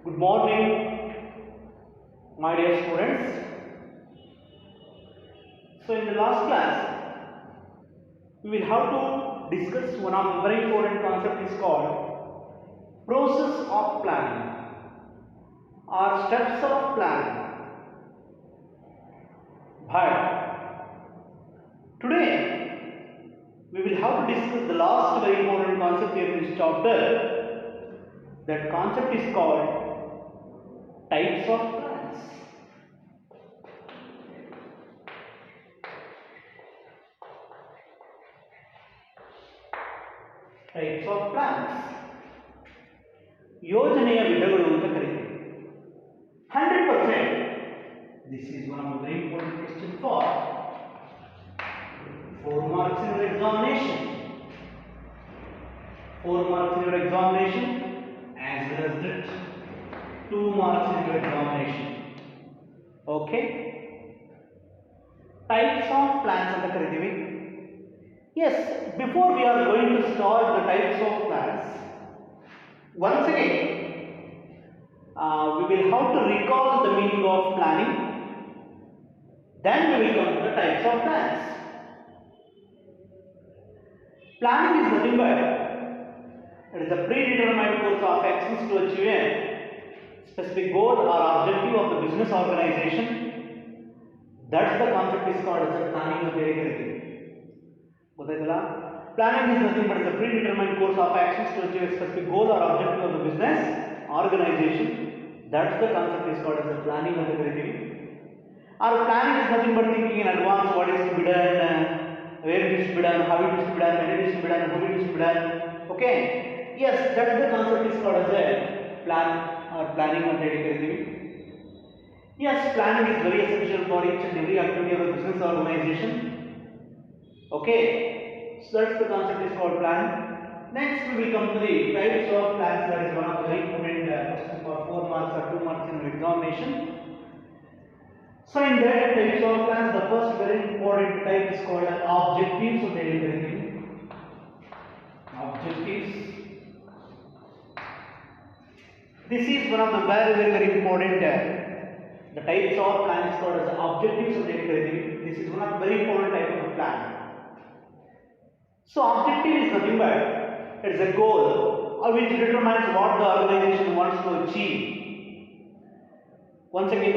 Good morning, my dear students. So, in the last class, we will have to discuss one of the very important concept is called process of planning or steps of planning. But today, we will have to discuss the last very important concept in this chapter. That concept is called types of plans. Types of plans. ಯೋಜನೆಯ ವಿಧಗಳು ಅಂತ ಕರೀತೀವಿ. 100%. This is one of the very important questions for 4 marks in your examination. 4 marks in your examination as well as that 2 marks in your examination. Okay? Types of plans ಅಂತ ಕರೀತೀವಿ. Yes, before we are going to start the types of plans, once again we will have to recall the meaning of planning. Then we will come to the types of plans. Planning is nothing but it is a predetermined course of actions to achieve a specific goal or objective of the business organization. That's the concept is called as a planning of the Planning is nothing but a predetermined course of actions to achieve a specific goal or objective of the business organization. That's the concept is called as a planning of the creativity. Our planning is nothing but thinking in advance what is to be done, where it is to be done, how it is to be done, when it is to be done, who it is to be done. Okay? Yes, that's the concept is called as a plan or planning of the creativity. Yes, planning is very essential for each and every activity of a business organization. Okay, so that's the concept is called plan. Next we will come to the types of plans. That is one of the very important questions for 4 marks or 2 marks in your examination. So in that types of plans, the first very important type is called objectives of daily living. Objectives. This is one of the very important the types of plan is called as objectives of daily living. This is one of the very important type of plan. So objective is nothing but it is a goal which determines what the organization wants to achieve. Once again,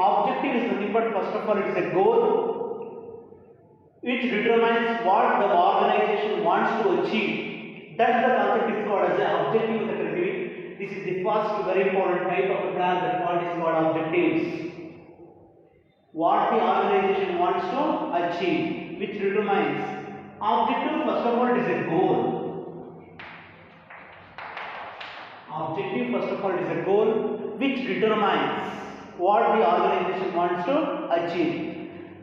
objective is nothing but first of all it is a goal which determines what the organization wants to achieve. That's the concept is called as an objective of the creativity. This is the first very important type of a plan. That one is called objectives. What the organization wants to achieve, which determines. Objective first of all is a goal. Objective first of all is a goal which determines what the organization wants to achieve.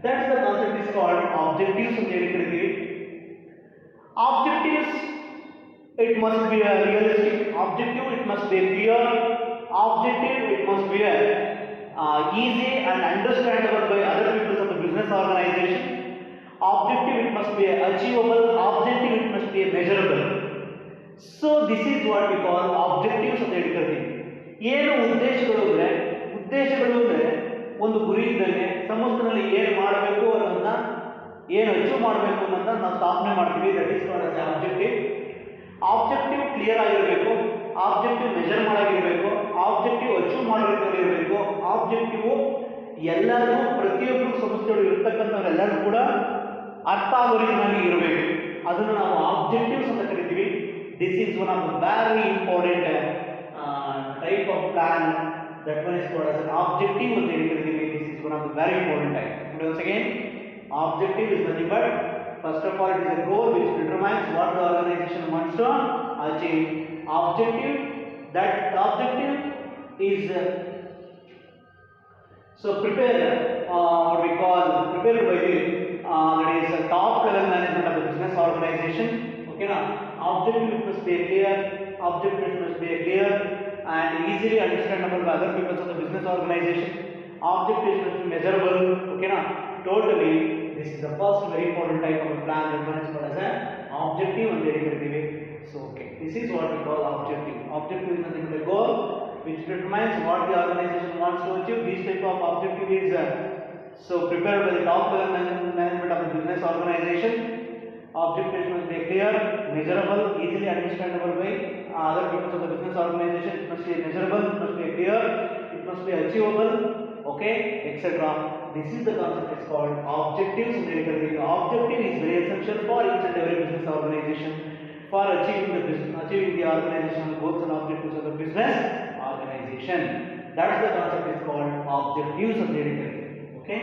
That's the concept is called objectives of daily creativity. Objectives, it must be a realistic objective, it must be clear objective, it must be a easy and understandable by other people of the business organization. Objective, it must be achievable. Objective, it must be measurable. So this is what we call objectives of the education. ಏನು ಉದ್ದೇಶಗಳು ಅಂದರೆ ಒಂದು ಗುರಿ ಇದ್ದಂಗೆ ಸಮಸ್ಯೆನಲ್ಲಿ ಏನು ಮಾಡಬೇಕು ಅನ್ನೋದನ್ನ ಏನು ಅಚೀವ್ ಮಾಡಬೇಕು ಅನ್ನೋದನ್ನ ನಾವು ಸ್ಥಾಪನೆ ಮಾಡ್ತೀವಿ. That is called as objective. Objective clear ಆಗಿರಬೇಕು, ಆಬ್ಜೆಕ್ಟಿವ್ ಮೆಜರ್ ಮಾಡಾಗಿರಬೇಕು, ಆಬ್ಜೆಕ್ಟಿವ್ ಅಚೀವ್ ಮಾಡೋರಿರಬೇಕು, ಆಬ್ಜೆಕ್ಟಿವ್ ಎಲ್ಲರಿಗೂ ಪ್ರತಿಯೊಬ್ಬರು ಸಮಸ್ಯೆಗಳು ಇರತಕ್ಕಂಥವರೆಲ್ಲರೂ ಕೂಡ ಅರ್ಥ ಆಗೋ ರೀತಿಯಾಗಿ ಇರಬೇಕು. ಅದನ್ನು ನಾವು ಆಬ್ಜೆಕ್ಟಿವ್ಸ್ ಅಂತ ಕರಿತೀವಿ. This is one of the very important type of plan. That one is called as an objective ಅಂತ ಹೇಳಿ ಕರಿತೀವಿ. This is one of the very important type. Once again, objective is nothing but first of all it is a goal which determines what the organization wants to achieve. Objective, that objective is so prepared what we call prepared by the that is a top level management of the business organization. Okay, now objective must be clear, objective must be clear and easily understandable by other people of the business organization. Objective must be measurable. Okay, now totally this is the first very important type of a plan that one is called as an objective and very. So okay, this is what we call objective. Objective is nothing but a goal which determines what the organization wants to achieve. This type of objective is prepared by the top level management of the business organization. Objectives must be clear, measurable, easily understandable by other people of the business organization. It must be measurable, it must be clear, it must be achievable, okay, etc. This is the concept is called objectives in medical review. Objective is very essential for each and every business organization for achieving the organizational goals and objectives of the business organization. That's the concept is called objectives of medical review. Okay.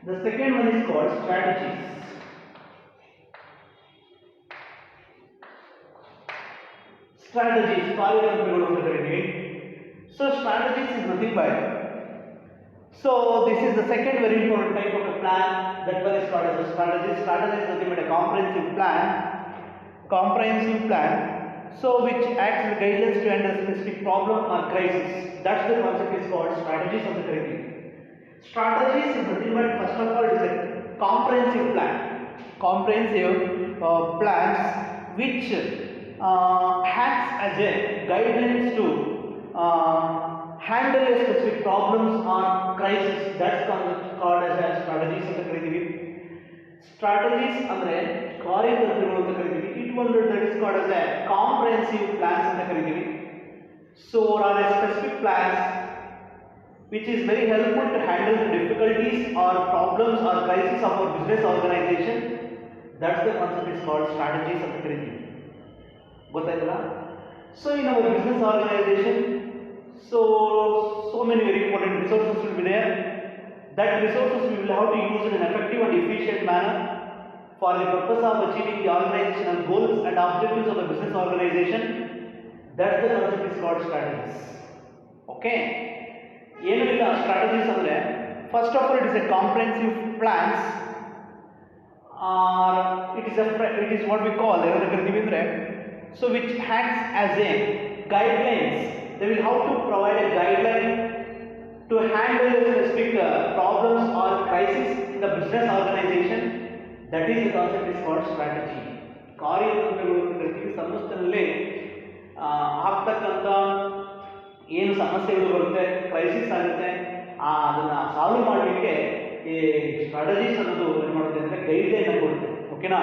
The second one is called strategies. Strategies, so strategies is nothing but, so this is the second very important type of a plan. That one is called as a strategy. Strategy is nothing but a comprehensive plan, so which acts as guidelines to handle a specific problem or crisis. That's the concept is called strategies of the curriculum. Strategies is nothing but, first of all, it is a comprehensive plans which acts as a guidelines to handle a specific problems or crisis. That's called as a strategies ಅಂತ ಕರೀತೀವಿ. Strategies ಅಂದ್ರೆ ಕಾರ್ಯತಂತ್ರಗಳು ಅಂತ ಕರೀತೀವಿ. It one that is called as a comprehensive plans ಅಂತ ಕರೀತೀವಿ. So are a specific plans which is very helpful to handle the difficulties or problems or crises of our business organization. That's the concept is called strategies ಅಂತ ಕರೀತೀವಿ. ಗೊತ್ತಾಯ್ತಲ್ಲ? So in our business organization, so many very important resources will be there. That resources we will have to use in an effective and efficient manner for the purpose of achieving the organizational goals and objectives of the business organization. That's the concept is called strategies. Okay. ಏನಿಲ್ಲ strategies ಅಂದ್ರೆ, first of all it is a comprehensive plans, or it is what we call so which acts as a guidelines. They will have to provide a guideline to handle specific problems or crisis in the business organization. That is the concept is called strategy. ಕಾರ್ಯತಂತ್ರಗಳು ಪ್ರತಿ ಸಂಸ್ಥೆಯಲ್ಲಿ ಆಗ್ತಕ್ಕಂಥ ಏನು ಸಮಸ್ಯೆಗಳು ಬರುತ್ತೆ, crisis ಆಗುತ್ತೆ, ಅದನ್ನ solve ಮಾಡಲಿಕ್ಕೆ ಈ ಸ್ಟ್ರಾಟಜೀಸ್ ಅನ್ನೋದು ಏನು ಮಾಡುತ್ತೆ ಅಂದರೆ ಗೈಡ್ಲೈನ್ ಕೊಡುತ್ತೆ. ಓಕೆನಾ?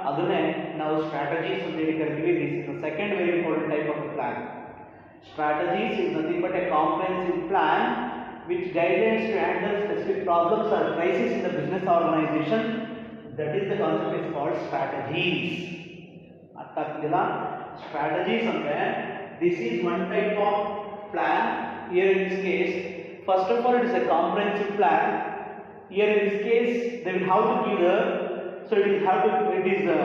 ಅದನ್ನೇ ನಾವು ಸ್ಟ್ರಾಟಜೀಸ್ ಅಂತ ಹೇಳಿ ಕರಿತೀವಿ. This is the second very important type of plan. Strategies is nothing but a comprehensive plan which guidelines to handle specific problems or crises in the business organization. That is the concept is called strategies. ಅರ್ಥ ಆಗ್ತಿಲ್ಲ? Strategies ಅಂದ್ರೆ this is one type of plan. Here in this case, first of all it is a comprehensive plan. Here in this case they will have to give the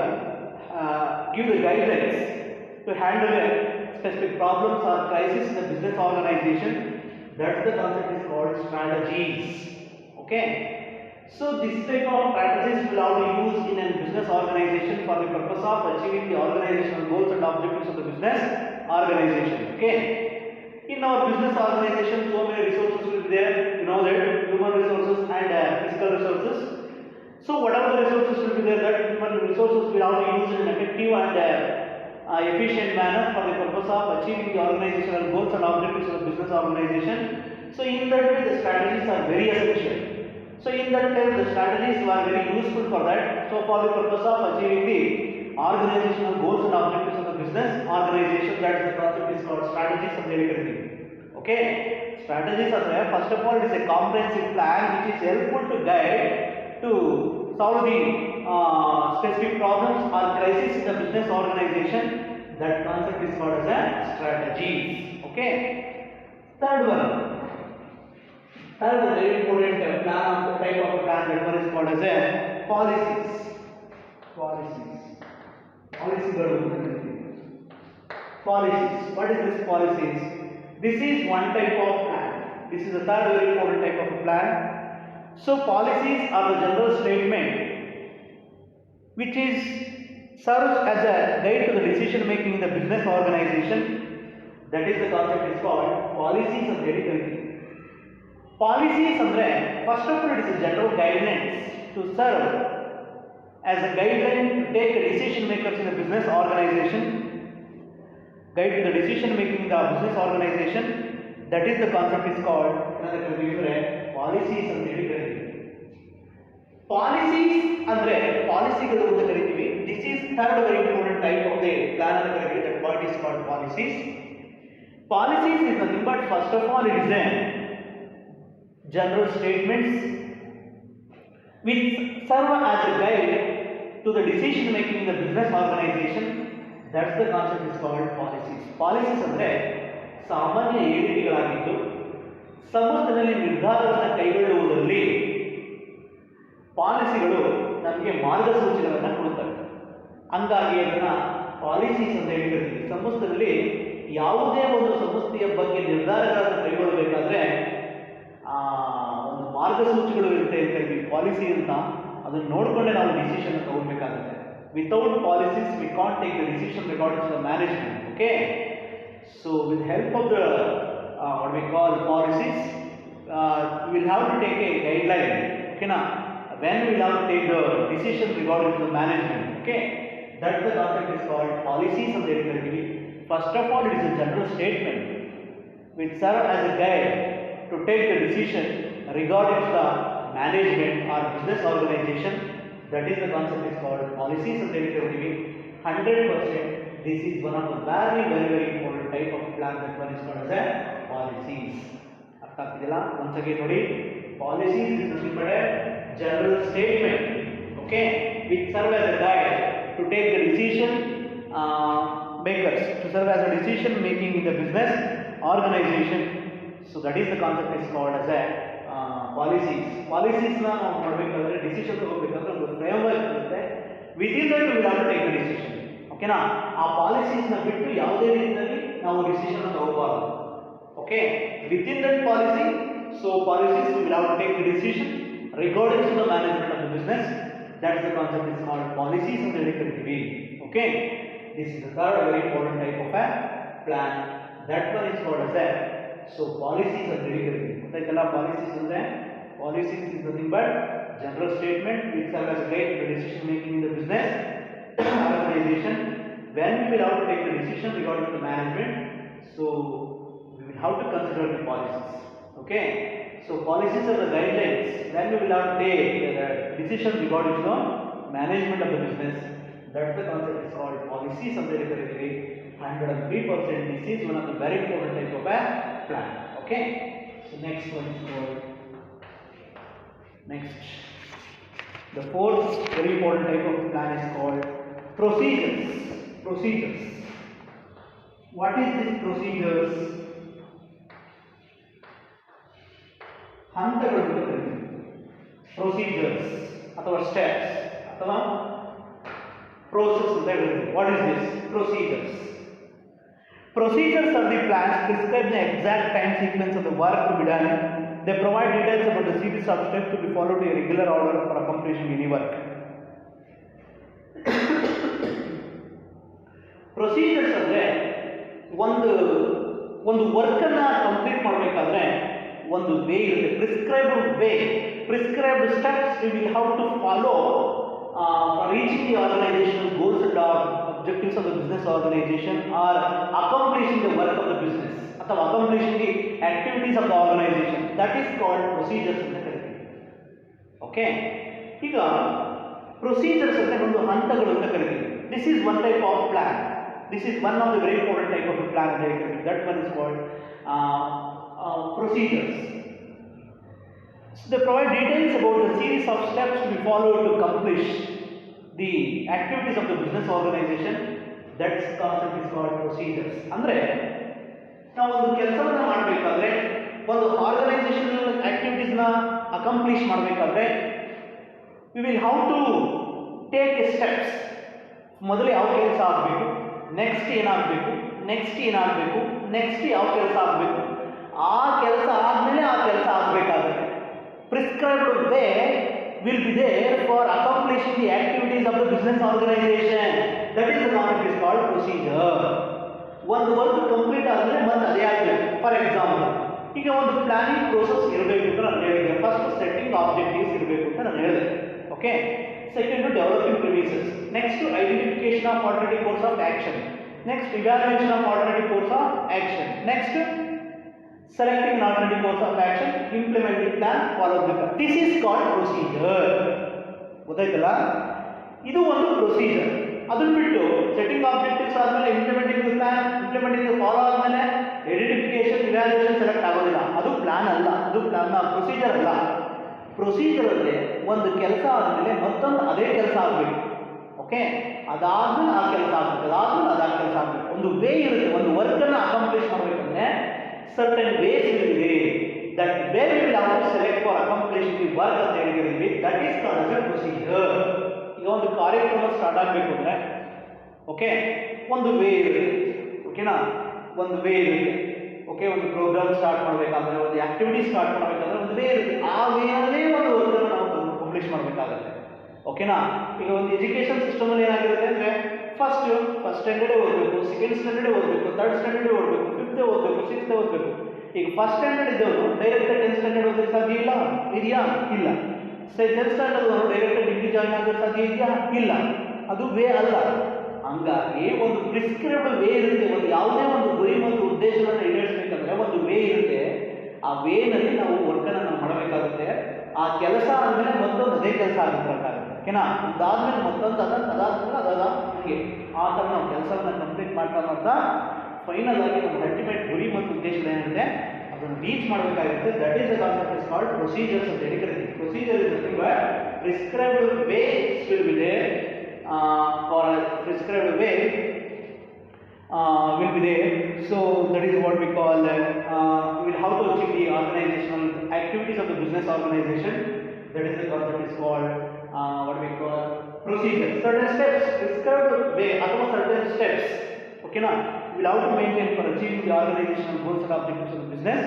give the guidelines to handle specific problems or crisis in the business organization. That's the concept is called strategies. Okay. So this type of strategies will have to use in a business organization for the purpose of achieving the organizational goals and objectives of the business organization. Okay. In our business organization, so many resources will be there. You know that human resources and physical resources. So whatever the resources will be there, that human resources will have to use in an effective and efficient manner for the purpose of achieving the organizational goals and objectives of the business organization. So in that way the strategies are very essential. So in that way the strategies are very useful for that. So for the purpose of achieving the organizational goals and objectives of the business organization, that is the concept is called strategies of delivery. Okay. Strategies are there. First of all it is a comprehensive plan which is helpful to guide to solve the specific problems or crises in the business organization. That concept is called as a strategies. Okay. Third one very important plan of the type of plan. That one is called as a policies. Policies. What is this policies? This is one type of plan. This is the third very important type of plan. So policies are the general statement which serves as a guide to the decision making in the business organization. That is the concept is called policies of delivery. Policies andre, first of all it is a general guidelines to serve as a guideline to take the decision makers in the business organization. Guide to the decision making in the business organization. That is the concept is called ಏನಂತ ಕರೀತೀವಿ policies ಅಂತ ಹೇಳಿ ಕರೀತೀವಿ. Policies ಅಂದ್ರೆ ಪಾಲಿಸಿಗಳು ಅಂತ ಕರೀತೀವಿ. This is third very important type of the plan ಅಂತ ಕರೀತೀವಿ. That word is called policies. Policies is nothing but first of all it is a general statements which serve as a guide to the decision making in the business organization. That's the concept is called policies. Policies ಅಂದ್ರೆ ಸಾಮಾನ್ಯ ಹೇಳಿಕೆಗಳಾಗಿದ್ದು ಸಂಸ್ಥೆಯಲ್ಲಿ ನಿರ್ಧಾರಗಳನ್ನು ಕೈಗೊಳ್ಳುವುದರಲ್ಲಿ ಪಾಲಿಸಿಗಳು ನಮಗೆ ಮಾರ್ಗಸೂಚಿಗಳನ್ನು ಕೊಡುತ್ತವೆ. ಹಂಗಾಗಿ ಅದನ್ನ ಪಾಲಿಸೀಸ್ ಅಂತ ಹೇಳಿ ಕರೀತೀವಿ. ಸಂಸ್ಥೆಯಲ್ಲಿ ಯಾವುದೇ ಒಂದು ಸಂಸ್ಥೆಯ ಬಗ್ಗೆ ನಿರ್ಧಾರಗಳನ್ನು ಕೈಗೊಳ್ಳಬೇಕಾದ್ರೆ ಒಂದು ಮಾರ್ಗಸೂಚಿಗಳು ಇರುತ್ತೆ ಅಂತ ಹೇಳ್ತೀವಿ. ಪಾಲಿಸಿ ಅಂತ ಅದನ್ನು ನೋಡಿಕೊಂಡೇ ನಾವು ಡಿಸಿಷನ್ ತಗೋಬೇಕಾಗುತ್ತೆ. Without policies we can't take the decision regarding the management. Okay, so with help of the what we call policies we will have to take a guideline. Okay na, when we will have to take the decision regarding the management. Okay, that the concept is called policies ಅಂತ ಹೇಳಿ ಕರೀತೀವಿ. First of all, it is a general statement which serve as a guide to take the decision regarding the management or business organization. That is the concept is called policies and delivery. 100% this is one of the very important type of plan. That one is called as a policies. ಅರ್ಥ ಆಗ್ತಿದೆಯಲ್ಲ? once again ನೋಡಿ, policies is nothing but a general statement, okay, which serve as a guide to take the decision makers, to serve as a decision making in the business organization. So that is the concept is called as a policies. Policies na ನಾವು ಮಾಡಬೇಕಾದ್ರೆ decision ತಗೋಬೇಕಾದ್ರೆ ಒಂದು framework ಇರುತ್ತೆ. Within that we will have to take the decision. ಓಕೆನಾ? ಆ policies ನ ಬಿಟ್ಟು ಯಾವುದೇ ರೀತಿಯಲ್ಲಿ ನಾವು ಡಿಸಿಷನ್ ತಗೋಬಾರದು. Okay, within that policy, so policies we will have to take the decision regarding to the management of the business. That is the concept is called policies ಅಂತ ಹೇಳಿ ಕರಿತೀವಿ. Okay, this is the third very important type of a plan. That one is called as a so policies are very good. ಗೊತ್ತಾಯ್ತಲ್ಲ? policies ಅಂದ್ರೆ policies is nothing but general statement which serve as a guide to decision making in the business organization. When we will have to take the decision regarding the management, so we will have to consider the policies. Okay, so policies are the guidelines. Then we will have to take the decision regarding the management of the business. That's the concept is called policies and delivery. 103% this is one of the very important type of a plan. Okay, so next one is called the fourth very important type of plan is called procedures. What is this procedures? ಹಂತಗಳು ಅಂತ ಕರೀತೀವಿ. procedures ಅಥವಾ steps ಅಥವಾ process ಅಂತ ಹೇಳ್ತೀವಿ. What is this? Procedures. Procedures are the plans prescribe the exact time sequence of the work to be done. They provide details about the series of steps to be followed in a regular order for accomplishing any work. Procedures ಅಂದ್ರೆ ಒಂದು work ಅನ್ನ complete ಮಾಡಬೇಕಾದ್ರೆ ಒಂದು way ಇರುತ್ತೆ. Prescribed steps we will have to follow for reaching the organizational goals and objectives of the business organization or accomplishing the work of the business ಅಥವಾ accomplishing the activities of the organization. That is called procedures ಅಂತ ಕರೀತೀವಿ. Okay, ಈಗ procedures ಅಂದ್ರೆ ಒಂದು ಹಂತಗಳು ಅಂತ ಕರೀತೀವಿ. This is one type of plan. This is one of the very important type of a plan ಅಂತ ಕರೀತೀವಿ. That one is called procedures. So they provide details about the series of steps to be followed to accomplish the activities of the business organization. That concept is called procedures. ಅಂದ್ರೆ ನಾವು ಒಂದು ಕೆಲಸವನ್ನ ಮಾಡಬೇಕಾದ್ರೆ, ಒಂದು organisational activities ನ accomplish ಮಾಡಬೇಕಾದ್ರೆ we will have to take steps. ಮೊದಲು ಯಾವ ಕೆಲಸ ಆಗಬೇಕು, ನೆಕ್ಸ್ಟ್ ಏನಾಗಬೇಕು, ನೆಕ್ಸ್ಟ್ ಏನಾಗಬೇಕು, ನೆಕ್ಸ್ಟ್ ಯಾವ ಕೆಲಸ ಆಗಬೇಕು, ಆ ಕೆಲಸ ಆದಮೇಲೆ ಆ ಕೆಲಸ ಆಗಬೇಕಾಗುತ್ತೆ. Prescribed way will be there for accomplishing the activities of the business organization. That is the concept is called procedure. ಒಂದು ವರ್ಕ್ ಕಂಪ್ಲೀಟ್ ಆದಮೇಲೆ ಮತ್ತೆ ಅದೇ ಆಗಬೇಕು. ಫಾರ್ ಎಕ್ಸಾಂಪಲ್, ಈಗ ಒಂದು ಪ್ಲಾನಿಂಗ್ ಪ್ರೋಸೆಸ್ ಇರಬೇಕು ಅಂತ ನಾನು ಹೇಳಿದೆ. ಫಸ್ಟ್ ಸೆಟ್ಟಿಂಗ್ ಆಬ್ಜೆಕ್ಟಿವ್ಸ್ ಇರಬೇಕು ಅಂತ ನಾನು ಹೇಳಿದೆ. Okay, second developing premises, next identification of alternative course of action, next evaluation of alternative course of action, next selecting an alternative course of action, implementing plan, follow the plan. This is called procedure. ಗೊತ್ತಾಯ್ತಲ್ಲ, ಇದು ಒಂದು procedure. ಅದನ್ನ ಬಿಟ್ಟು setting objectives ಆದ್ಮೇಲೆ implementing the plan, implementing the follow ಆದ್ಮೇಲೆ identification, evaluation select ಆಗೋದಿಲ್ಲ. ಅದು plan ಅಲ್ಲ, ಅದು ಪ್ಲಾನ್ ಪ್ರೊಸೀಜರ್ ಅಲ್ಲ. ಪ್ರೊಸೀಜರ್ ಅಲ್ಲಿ ಒಂದು ಕೆಲಸ ಆದಮೇಲೆ ಮತ್ತೊಂದು ಅದೇ ಕೆಲಸ ಆಗಬೇಕು. ಓಕೆ, ಅದಾದ್ಮೇಲೆ ಆ ಕೆಲಸ ಆಗಬೇಕು, ಅದಾದ್ಮೇಲೆ ಅದಾದ ಕೆಲಸ ಆಗಬೇಕು. ಒಂದು ವೇ ಇರುತ್ತೆ. ಒಂದು ವರ್ಕ್ ಅನ್ನು ಅಕಾಂಪ್ಲಿಷ್ ಮಾಡಬೇಕಂದ್ರೆ ಸರ್ಟನ್ ವೇಸ್ ಇದೆ. That way will have to select for accomplishing the work ಅಂತ ಹೇಳಿದ್ವಿ. That is called as a procedure. ಈಗ ಒಂದು ಕಾರ್ಯಕ್ರಮ ಸ್ಟಾರ್ಟ್ ಆಗಬೇಕು ಅಂದ್ರೆ ಓಕೆ, ಒಂದು ವೇ ಇರುತ್ತೆ. ಓಕೆನಾ, ಒಂದು ವೇ ಇರುತ್ತೆ. ಓಕೆ, ಒಂದು ಪ್ರೋಗ್ರಾಮ್ ಸ್ಟಾರ್ಟ್ ಮಾಡಬೇಕಾದ್ರೆ, ಒಂದು ಆಕ್ಟಿವಿಟಿ ಸ್ಟಾರ್ಟ್ ಮಾಡಬೇಕಾದ್ರೆ ಒಂದು ವೇ ಇರುತ್ತೆ. ಆ ವೇನಲ್ಲೇ ಒಂದು ವರ್ಕನ್ನು ನಾವು ಪಬ್ಲಿಷ್ ಮಾಡಬೇಕಾಗುತ್ತೆ. ಓಕೆನಾ, ಈಗ ಒಂದು ಎಜುಕೇಷನ್ ಸಿಸ್ಟಮ್ ಅಲ್ಲಿ ಏನಾಗಿರುತ್ತೆ ಅಂದ್ರೆ ಫಸ್ಟ್ ಸ್ಟ್ಯಾಂಡರ್ಡ್ ಓದಬೇಕು, ಸೆಕೆಂಡ್ ಸ್ಟ್ಯಾಂಡರ್ಡ್ ಓದಬೇಕು, ಥರ್ಡ್ ಸ್ಟ್ಯಾಂಡರ್ಡ್ ಓದಬೇಕು, ಫಿಫ್ತ್ ಓದಬೇಕು, ಸಿಕ್ಸ್ತ್ ಓದಬೇಕು. ಈಗ ಫಸ್ಟ್ ಸ್ಟ್ಯಾಂಡರ್ಡ್ ಇದ್ದವರು ಡೈರೆಕ್ಟ್ 10th ಸ್ಟ್ಯಾಂಡರ್ಡ್ ಓದಕ್ಕೆ ಸಾಧ್ಯ ಇಲ್ಲ, ಇದೆಯಾ? ಇಲ್ಲ. 10th ಸ್ಟ್ಯಾಂಡರ್ಡ್ ಅವರು ಡೈರೆಕ್ಟ್ ಡಿಗ್ರಿ ಜಾಯ್ನ್ ಆಗೋಕ್ಕೆ ಸಾಧ್ಯ ಇದೆಯಾ? ಇಲ್ಲ. ಅದು ವೇ ಅಲ್ಲ. ಹಂಗಾಗಿ ಒಂದು ಪ್ರಿಸ್ಕ್ರೈಬ್ಡ್ ವೇ ಇರುತ್ತೆ. ಒಂದು ಯಾವುದೇ ಒಂದು ಗುರಿ ಮತ್ತು ಉದ್ದೇಶವನ್ನು ಈಡೇರಿಸಬೇಕಂದ್ರೆ ಒಂದು ವೇ ಇರುತ್ತೆ. ಆ ವೇನಲ್ಲಿ ನಾವು ವರ್ಕನ್ನು ನಾವು ಮಾಡಬೇಕಾಗುತ್ತೆ. ಆ ಕೆಲಸ ಆದಮೇಲೆ ಮತ್ತೊಂದು ಅದೇ ಕೆಲಸ ಆಗಬೇಕಾಗುತ್ತೆ. ಓಕೆನಾ, ಅದಾದ್ಮೇಲೆ ಮತ್ತೊಂದು ಅದಾದ್ಮೇಲೆ ಹೀಗೆ ಆ ಥರ ನಾವು ಕೆಲಸವನ್ನು ಕಂಪ್ಲೀಟ್ ಮಾಡ್ತಾ ಫೈನಲ್ ಆಗಿ ನಮ್ಮ ಅಲ್ಟಿಮೇಟ್ ಗುರಿ ಮತ್ತು ಉದ್ದೇಶ ಏನಿದೆ ಅದನ್ನು ರೀಚ್ ಮಾಡಬೇಕಾಗುತ್ತೆ. That is the concept is called procedures ಅಂತ ಹೇಳಿ ಕರಿತೀವಿ. Procedure is nothing but prescribed way will be there. For a prescribed way will be there. So that is what we call will how to achieve the organizational activities of the business organization. That is the concept is called what we call procedure. Certain steps, prescribed way ಅಥವಾ certain steps. Okay na, will how to maintain for achieving the organizational goals and objectives of the business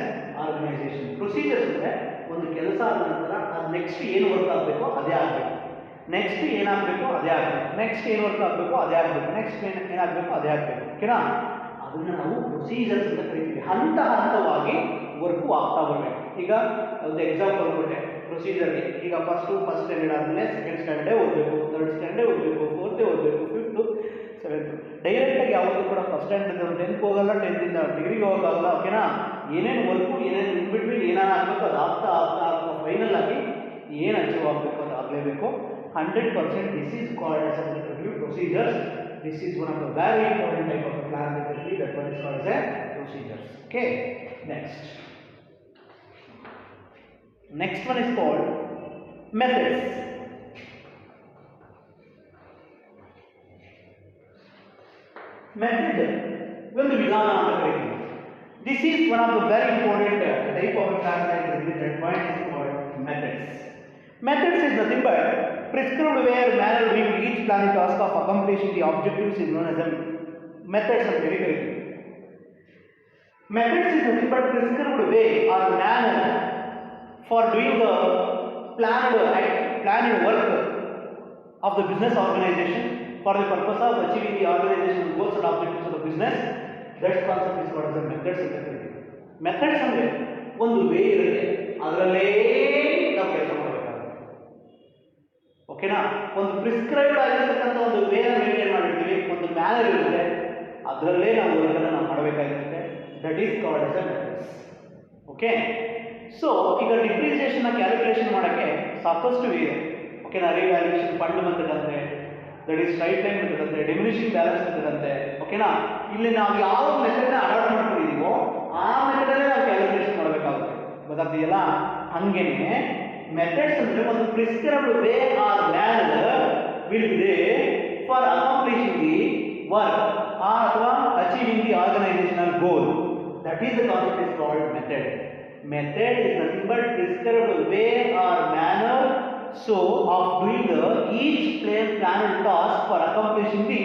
organization. Procedures ಅಂದ್ರೆ ಒಂದು ಕೆಲಸ ಆದ ನಂತರ next ಏನು work ಆಗಬೇಕು ಅದೇ ಆಗಬೇಕು, ನೆಕ್ಸ್ಟ್ ಏನಾಗಬೇಕು ಅದೇ ಆಗಬೇಕು, ನೆಕ್ಸ್ಟ್ ಏನು ವರ್ಕ್ ಆಗಬೇಕು ಅದೇ ಆಗಬೇಕು, ನೆಕ್ಸ್ಟ್ ಏನಾಗಬೇಕು ಅದೇ ಆಗಬೇಕು. ಓಕೆನಾ, ಅದನ್ನು ನಾವು ಪ್ರೊಸೀಜರ್ಸ್ ಅಂತ ಕರಿತೀವಿ. ಹಂತ ಹಂತವಾಗಿ ವರ್ಕು ಆಗ್ತಾ ಬರಬೇಕು. ಈಗ ಒಂದು ಎಕ್ಸಾಂಪಲ್ ಕೊಟ್ಟೆ ಪ್ರೊಸೀಜರ್ಗೆ. ಈಗ ಫಸ್ಟ್ ಸ್ಟ್ಯಾಂಡರ್ಡ್ ಆದಮೇಲೆ ಸೆಕೆಂಡ್ ಸ್ಟ್ಯಾಂಡರ್ಡೇ ಓದಬೇಕು, ಥರ್ಡ್ ಸ್ಟ್ಯಾಂಡರ್ಡೇ ಓದಬೇಕು, ಫೋರ್ತೇ ಓದಬೇಕು, ಫಿಫ್ತು, ಸೆವೆಂತು. ಡೈರೆಕ್ಟಾಗಿ ಯಾವತ್ತೂ ಕೂಡ ಫಸ್ಟ್ ಸ್ಟ್ಯಾಂಡರ್ಡ್ 10th ಹೋಗಲ್ಲ, 10th ಡಿಗ್ರಿಗೆ ಹೋಗೋಕ್ಕಾಗಲ್ಲ. ಓಕೆನಾ, ಏನೇನು ವರ್ಕು ಏನೇನು ಇನ್ಬಿಟ್ವೀನ್ ಏನಾರು ಆಗಬೇಕು ಅದು ಆಗ್ತಾ ಫೈನಲ್ ಆಗಿ ಏನು ಅಚೀವ್ ಆಗಬೇಕು ಅದು ಆಗಲೇಬೇಕು. 100% this is called as a review procedures. This is one of the very important type of plan that one is called as a procedures. Okay, next one is called methods. Method ಒಂದು ವಿಧಾನ ಅಂತ ಕರೀತೀವಿ. This is one of the very important type of plan that one is called methods. Methods is nothing but prescribed way or manner in which each planning task of accomplishing the objectives is known as a methods of delivery. Methods is nothing but prescribed way or manner for doing the planned work of the business organization for the purpose of achieving the organizational goals and objectives of the business. That concept is called as a methods of delivery. Methods ಅಂದ್ರೆ ಒಂದು way ಇರುತ್ತೆ, ಅದರಲ್ಲೇ ನಾವು ಕೆಲಸ ಮಾಡಬೇಕಾಗುತ್ತೆ. ಓಕೆನಾ, ಒಂದು prescribed ಆಗಿರತಕ್ಕಂಥ ಒಂದು ವೇನ ಮೇಂಟೈನ್ ಮಾಡಿರ್ತೀವಿ, ಒಂದು ಮ್ಯಾನರ್ ಇರುತ್ತೆ, ಅದರಲ್ಲೇ ನಾವು ವರ್ಕನ್ನು ನಾವು ಮಾಡಬೇಕಾಗಿರುತ್ತೆ. That is called as a methods. Okay, so ಈಗ ಡಿಪ್ರಿಸಿಯೇಷನ್ನ ಕ್ಯಾಲ್ಕುಲೇಷನ್ ಮಾಡೋಕ್ಕೆ ಸಾಕಷ್ಟು ಇದೆ. ಓಕೆನಾ, ರಿವ್ಯಾಲ್ಯೂಯೇಷನ್ ಫಂಡ್ ಮೆಥಡ್ ಅಂತೆ, that is straight line method ಅಂತೆ, ಡಿಮಿನಿಷಿಂಗ್ ಬ್ಯಾಲೆನ್ಸ್ ಮೆಥಡ್ ಅಂತೆ. ಓಕೆನಾ, ಇಲ್ಲಿ ನಾವು ಯಾವ ಮೆಥಡ್ನ ಅಡಾಪ್ಟ್ ಮಾಡ್ಕೊಂಡಿದ್ದೀವೋ ಆ ಮೆಥಡಲ್ಲೇ ನಾವು ಕ್ಯಾಲ್ಕುಲೇಷನ್ ಮಾಡಬೇಕಾಗುತ್ತೆ. ಗೊತ್ತಾಗ್ತಿದೆಯಲ್ಲ? ಹಂಗೇನೆ ಮೆಥಡ್ಸ್ ಅಂದ್ರೆ ಒಂದು prescribed way or manner will be there for accomplishing the work ಅಥವಾ achieving the organisational goal. That is the concept is called method. Method is nothing but prescribed way or manner so of doing the each planned task for accomplishing the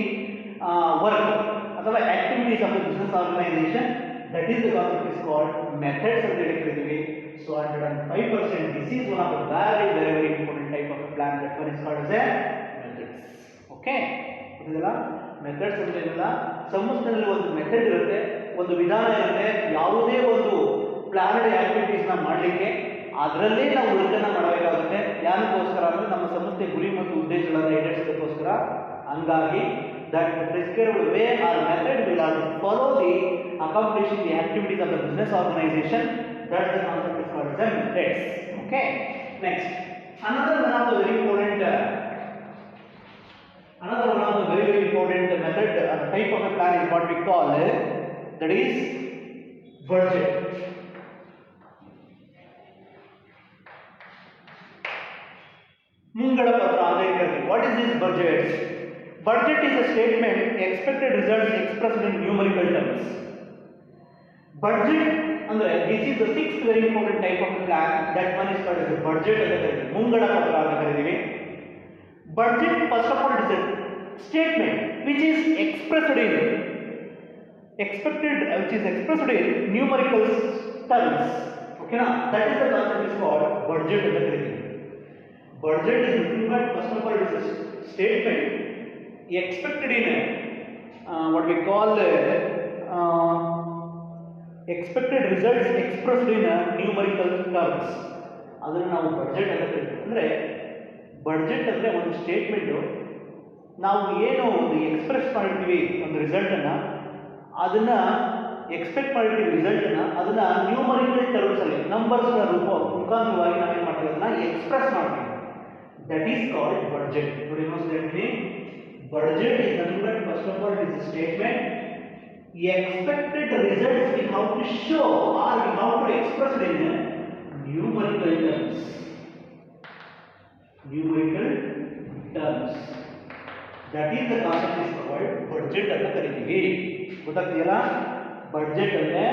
work ಅಥವಾ activities of the business organization. That is the concept is called methods of delivery. So 105% this is one of the very important type of a plan. That one is called as a methods. Okay, ಇದೆಲ್ಲ methods ಅಂದ್ರೆ ಇಲ್ಲ, ಸಂಸ್ಥೆಯಲ್ಲಿ ಒಂದು method ಇರುತ್ತೆ, ಒಂದು ವಿಧಾನ ಇರುತ್ತೆ. ಯಾವುದೇ ಒಂದು ಪ್ಲಾನ್ಡ್ ಆಕ್ಟಿವಿಟೀಸ್ನ ಮಾಡಲಿಕ್ಕೆ ಅದರಲ್ಲೇ ನಾವು ವರ್ಕನ್ನು ಮಾಡಬೇಕಾಗುತ್ತೆ. ಯಾರಿಗೋಸ್ಕರ ಅಂದರೆ ನಮ್ಮ ಸಂಸ್ಥೆ ಗುರಿ ಮತ್ತು ಉದ್ದೇಶಗಳನ್ನು ಈಡೇರಿಸೋದಕ್ಕೋಸ್ಕರ. ಹಂಗಾಗಿ that the prescribed way or method will have to follow the accomplishing the activities of the business organization. That's the concept is called as the methods. Okay. Next, another one of the very important method type of a plan is what we call that is budget. ಮುಂಗಡ ಪತ್ರ ಅಂತ ಹೇಳ್ತೀವಿ. What is this budget? Budget is a statement expected results expressed in numerical terms. Budget ಅಂದ್ರೆ this is the sixth very important type of plan. That one is called as a budget ಅಂತ ಕರೀತೀವಿ. ಮುಂಗಡ ಪತ್ರ ಅಂತ ಕರೀತೀವಿ. Budget first of all is a statement which is expressed in numerical terms. Okay na? That is the concept is called budget ಅಂತ ಕರೀತೀವಿ. Budget is nothing but first of all it is a statement expected in what we call expected results expressed in numerical terms. ಅದನ್ನು ನಾವು budget ಅಂತ ಕರೀತೀವಿ. ಅಂದರೆ budget ಅಂದರೆ ಒಂದು statement ನಾವು ಏನು ಒಂದು ಎಕ್ಸ್ಪ್ರೆಸ್ ಮಾಡಿರ್ತೀವಿ ಒಂದು ರಿಸಲ್ಟನ್ನು, ಅದನ್ನು ಎಕ್ಸ್ಪೆಕ್ಟ್ ಮಾಡಿರ್ತೀವಿ ರಿಸಲ್ಟನ್ನು, ಅದನ್ನು ನ್ಯೂಮರಿಕಲ್ ಟರ್ಮ್ಸಲ್ಲಿ ನಂಬರ್ಸ್ನ ಮುಖಾಂತರವಾಗಿ ನಾವೇನು ಮಾಡ್ತೀವಿ ಅದನ್ನು ಎಕ್ಸ್ಪ್ರೆಸ್ ಮಾಡ್ತೀವಿ. That is called budget. What you must mean? Budget is nothing but first of all it is a statement. Expected results we have to show or we have to express in numerical terms. Numerical terms. That is the concept is called budget ಅಂತ ಕರೀತೀವಿ. ಗೊತ್ತಾಗ್ತಿದೆಯಲ್ಲ? Budget ಅಂದ್ರೆ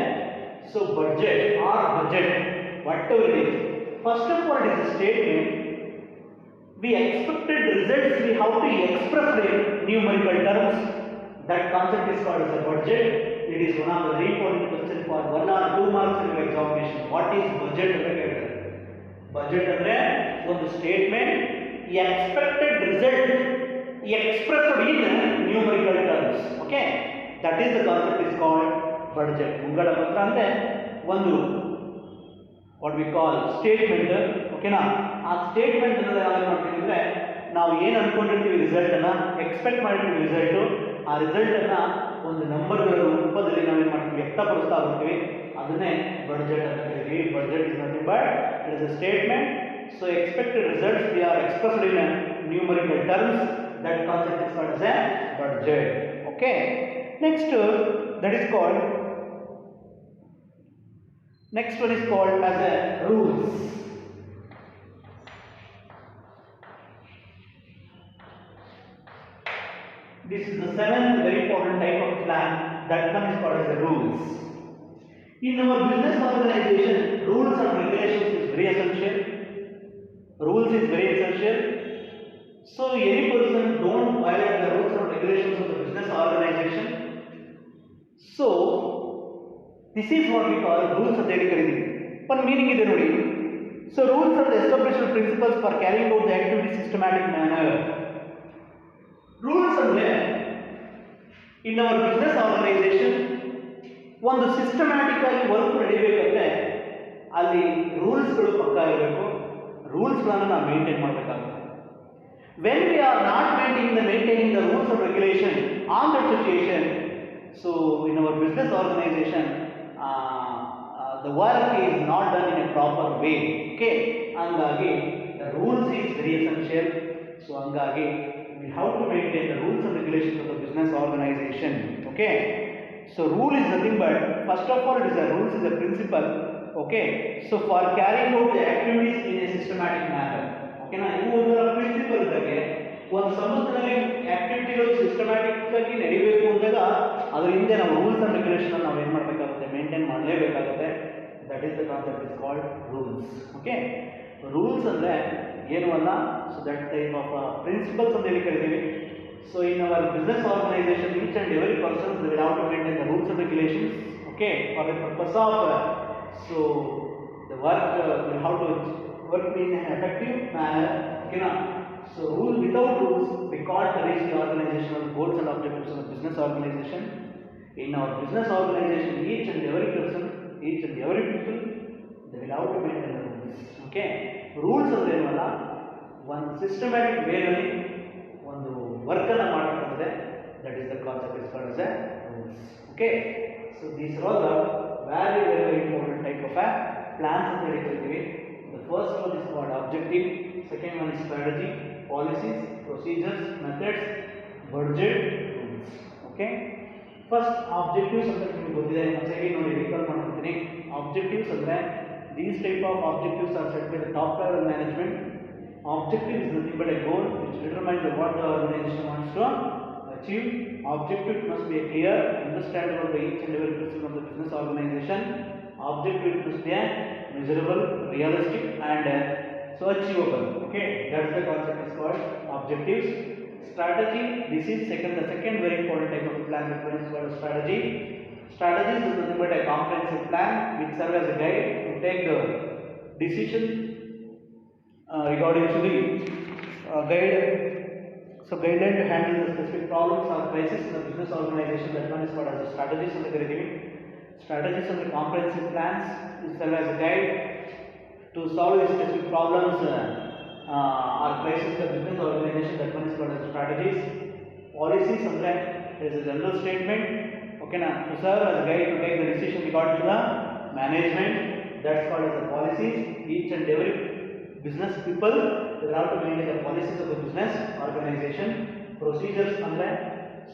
so budget or budget whatever it is. First of all it is a statement. We expected results we have to express in numerical terms. That concept is called as a budget. It is one of the very important questions for 1 or 2 marks in your examination. What is budget? Budget ಅಂದ್ರೆ ಒಂದು statement expected result expressed in numerical terms. Okay, that is the concept is called budget. ಮುಂಗಡ ಪತ್ರ ಅಂದ್ರೆ ಒಂದು what we call statement. ಓಕೆನಾ? ಆ statement ಅನ್ನೋದು ಯಾವಾಗ ಮಾಡ್ತೀವಿ ಅಂದರೆ ನಾವು ಏನು ಅಂದ್ಕೊಂಡಿರ್ತೀವಿ ರಿಸಲ್ಟನ್ನು ಎಕ್ಸ್ಪೆಕ್ಟ್ ಮಾಡಿರ್ತೀವಿ ರಿಸಲ್ಟು, ಆ ರಿಸಲ್ಟನ್ನು ಒಂದು ನಂಬರ್ಗಳ ರೂಪದಲ್ಲಿ ನಾವೇನು ಮಾಡ್ತೀವಿ ವ್ಯಕ್ತಪಡಿಸ್ತಾ ಹೋಗ್ತೀವಿ, ಅದನ್ನೇ ಬಡ್ಜೆಟ್ ಅಂತ ಕರೀತೀವಿ. Budget is nothing but it is a statement. So expected results we are expressed in numerical terms. That concept is called as A budget. Okay. Next that is called next one is called as a rules. This is the seventh very important type of plan. That one is called as a rules. In our business organization, rules and regulations is very essential. Rules is very essential. So any person don't violate the rules and regulations of the business organization. So this is what we call rules ಅಂತ ಹೇಳಿ ಕರೀತೀವಿ. ಒಂದು meaning ಇದೆ ನೋಡಿ. So rules are the established principles for carrying out the activity systematic manner. Rules ಅಂದರೆ in our business organisation ಒಂದು systematic ಆಗಿ work ನಡೀಬೇಕಂದ್ರೆ ಅಲ್ಲಿ ರೂಲ್ಸ್ಗಳು ಪಕ್ಕ ಇರಬೇಕು. ರೂಲ್ಸ್ಗಳನ್ನು ನಾವು ಮೇಂಟೈನ್ ಮಾಡಬೇಕಾಗುತ್ತೆ. When we are not maintaining the rules and regulation on that situation, so in our business organization the work is not done in a proper way. Okay, hangagi the rules is very essential. So hangagi we have to maintain the rules and regulations of the business organization. Okay, so rule is nothing but first of all it is a rules is a principle. Okay, so for carrying out the activities in a systematic manner. Okay na, ivu ondar principle idage ಒಂದು ಸಂಸ್ಥೆಯಲ್ಲಿ ಆಕ್ಟಿವಿಟಿಗಳು systematic ಆಗಿ ನಡೀಬೇಕು ಅಂದಾಗ ಅದರ ಹಿಂದೆ ನಾವು rules and regulation ನಾವು ಏನು ಮಾಡಬೇಕಾಗುತ್ತೆ, ಮೇಂಟೈನ್ ಮಾಡಲೇಬೇಕಾಗುತ್ತೆ. That is the concept is called rules. Okay, rules ಅಂದರೆ ಏನು ಅಲ್ಲ, so that type of principles ಅಂತ ಹೇಳಿ ಕರಿತೀವಿ. So in our business organisation each and every person will have to maintain the rules and regulations. Okay, for the purpose of so the work will have to work in an effective manner. Okay na, so rule without rules we can't reach the organizational goals and objectives of the business organization. In our business organization each and every person, each and every people, they will have to maintain the rules. Okay, rules ಅಂದ್ರೆ ಏನು ಅಲ್ಲ, ಒಂದು systematic ವೇನಲ್ಲಿ ಒಂದು ವರ್ಕನ್ನು ಮಾಡಬೇಕಾದ್ರೆ that is the concept is called as a rules. Okay, so these are all the very important type of a plans ಅಂತ ಹೇಳಿರ್ತೀವಿ. The first one is called objective, second one is strategy, policies, procedures, methods, budget, rules. Okay, first objectives ಅಂತ ನಿಮಗೆ ಗೊತ್ತಿದೆ, ಒಂದ್ಸರಿ ನೋಡಿ recall ಮಾಡ್ತೀನಿ. Objectives ಅಂದ್ರೆ these type of objectives are set by the top level management. Objective is nothing but a goal which determines what the organization wants to achieve. Objective must be clear, understandable by each and every person of the business organization. Objective must be measurable, realistic, and so achievable. Okay, that's the concept is called objectives. Strategy. This is the second very important type of plan that is called strategy. Strategy is nothing but a comprehensive plan which serves as a guide to take the decision regarding to the guideline to handle the specific problems or crisis in the business organization. That one is called as a strategies and the strategies and the comprehensive plans which serve as a guide to solve the specific problems or crisis in the business organization. That one is called as strategies. Policies is a general statement, okay na, to serve as a guide to take the decision regarding to the management. That's called as the policies. Each and every business people they have to maintain the policies of the business organization. Procedures andre,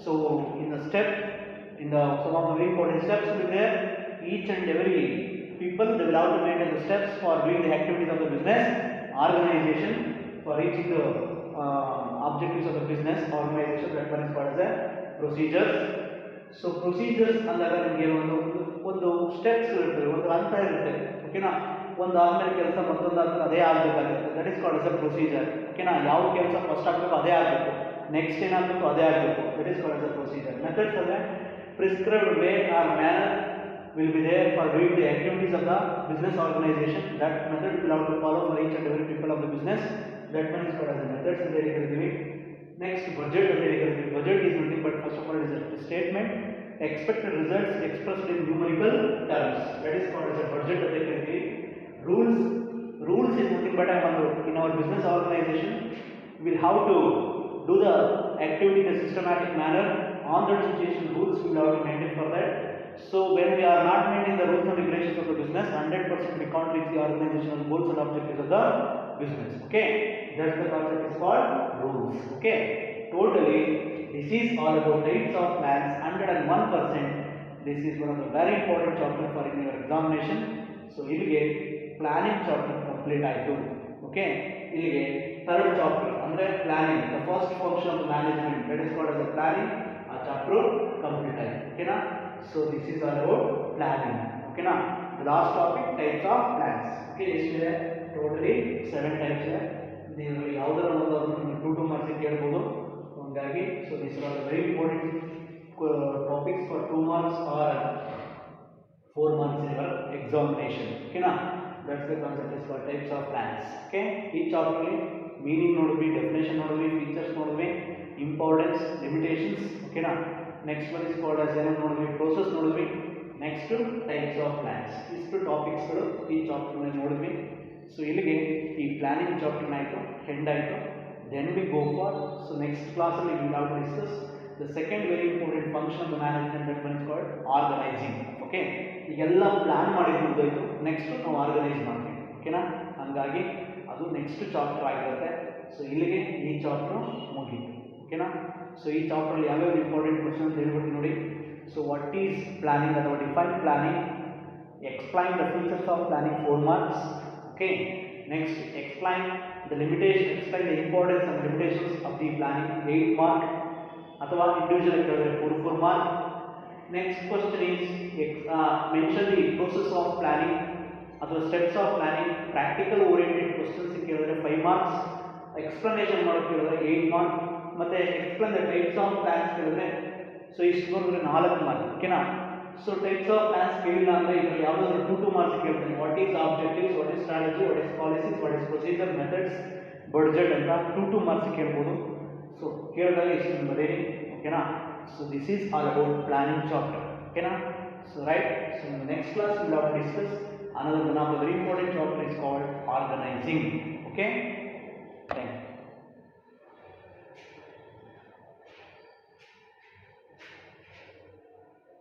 so in the some of the very important steps will be there. Each and every people they will have to maintain the steps for doing the activities of the business organization for reaching the objectives of the business organization. That one is called as a procedures. So procedures ಅಂದಾಗ ನಿಮಗೆ ಒಂದು steps ಇರುತ್ತೆ, ಒಂದು ಹಂತ ಇರುತ್ತೆ, ಓಕೆನಾ. ಒಂದು ಆದ್ಮೇಲೆ ಕೆಲಸ ಮತ್ತೊಂದಾದ್ಮೇಲೆ ಅದೇ ಆಗಬೇಕಾಗುತ್ತೆ. That is called as a procedure, ಓಕೆನಾ. ಯಾವ ಕೆಲಸ ಫಸ್ಟ್ ಆಗಬೇಕು ಅದೇ ಆಗಬೇಕು, ನೆಕ್ಸ್ಟ್ ಏನಾಗಬೇಕು ಅದೇ ಆಗಬೇಕು. That is called as a procedure. Methods ಅಂದರೆ prescribed way or manner will be there for doing the activities of the business organization. That method will have to follow for each and every people of the business. That one is called as a methods ಅಂತ ಹೇಳಿರ್ತೀವಿ. Next budget ಅಂತ ಹೇಳಿರ್ತೀವಿ. Budget is nothing but first of all is a statement expected results expressed in numerical terms. That is called as a budget ಅಂತ ಹೇಳಿರ್ತೀವಿ. Rules is nothing but in our business organization we will have to do the activity in a systematic manner. On that situation rules we will have to maintain for that. So when we are not maintaining the rules and regulations of the business, 100% we can't reach the organizational goals and objectives of the business. Okay, that's the concept is called rules. Okay, totally this is all about types of plans. 101%. This is one of the very important chapters for in your examination. So ಇಲ್ಲಿಗೆ planning chapter complete ಆಯಿತು. Okay, ಇಲ್ಲಿಗೆ third chapter ಅಂದರೆ planning, the first function of management that is called as a planning, ಆ chapter complete ಆಯಿತು. ಓಕೆನಾ. So this is all about planning. Okay na. The last topic types of plans. Okay, ಎಷ್ಟಿದೆ totally 7 types ಇದೆ. ನೀವು ಯಾವುದರ ಒಂದು 2 marks ಕೇಳಬಹುದು. ಹಾಗಾಗಿ so these are all very important topics for 2 marks or 4 marks in your examination. Okay na. That's the concept is called types of plans. Okay, each chapter meaning ನೋಡಿದ್ವಿ, definition ನೋಡಿದ್ವಿ, features ನೋಡಿದ್ವಿ, importance, limitations. Okay ನಾ. Next one is called as ಏನೋ ನೋಡಿದ್ವಿ, process ನೋಡಿದ್ವಿ. Next types of plans. ಇಷ್ಟು ಟಾಪಿಕ್ಸ್ಗಳು ಈ ಚಾಪ್ಟರ್ನಲ್ಲಿ ನೋಡಿದ್ವಿ. ಸೊ ಇಲ್ಲಿಗೆ ಈ ಪ್ಲಾನಿಂಗ್ ಚಾಪ್ಟರ್ನ ಆಯಿತು, ಹೆಂಡ್ ಆಯಿತು. Then we go for so next ಕ್ಲಾಸಲ್ಲಿ we will have to discuss the second very important function of the management that one is called organising. Okay, ಈಗೆಲ್ಲ ಪ್ಲಾನ್ ಮಾಡಿ ಮುಗಿದೋಯ್ತು, ನೆಕ್ಸ್ಟ್ ನಾವು ಆರ್ಗನೈಸ್ ಮಾಡ್ತೀವಿ. ಓಕೆನಾ. ಹಾಗಾಗಿ ಅದು ನೆಕ್ಸ್ಟ್ ಚಾಪ್ಟರ್ ಆಗಿರುತ್ತೆ. ಸೊ ಇಲ್ಲಿಗೆ ಈ ಚಾಪ್ಟರ್ ಮುಗೀತು. ಓಕೆನಾ. ಸೊ ಈ ಚಾಪ್ಟರಲ್ಲಿ ಯಾವ್ಯಾವ ಇಂಪಾರ್ಟೆಂಟ್ ಕ್ವಶನ್ಸ್ ಹೇಳ್ಬಿಟ್ಟು ನೋಡಿ. ಸೊ ವಾಟ್ ಈಸ್ ಪ್ಲಾನಿಂಗ್ ಅಥವಾ define planning, explain the features of planning 4 marks. Okay, next explain the limitation, explain the importance and limitations of the planning 8 mark ಅಥವಾ ಇಂಡಿವಿಜುವಲ್ ಕೇಳಿದ್ರೆ 4 mark. Next question is mention the process of planning ಅಥವಾ steps of planning. Practical oriented questions ಕೇಳಿದ್ರೆ 5 marks. Explanation ಮಾಡೋಕೆ ಕೇಳಿದ್ರೆ 8 mark. ಮತ್ತು explain the types of plans ಕೇಳಿದ್ರೆ so ಇಷ್ಟು ಬರೆದ್ರೆ 4 mark. ಓಕೆನಾ. ಸೊ ಟೈಪ್ಸ್ ಆಫ್ ಪ್ಲಾನ್ಸ್ ಕೇಳಿಲ್ಲ ಅಂದರೆ ಇದರಲ್ಲಿ ಯಾವುದಾದ್ರು 2 marks ಕೇಳ್ತೀನಿ. What is objectives, what is strategy, what is policies, what is procedure, methods, budget ಅಂತ 2 marks ಕೇಳ್ಬೋದು. ಸೊ ಕೇಳಿದಾಗ ಇಷ್ಟು ಬರೀರಿ. ಓಕೆನಾ. So this is all about planning chapter. ಓಕೆನಾ. So right. So next class will have to discuss another one of the very important chapter is called organizing. Okay.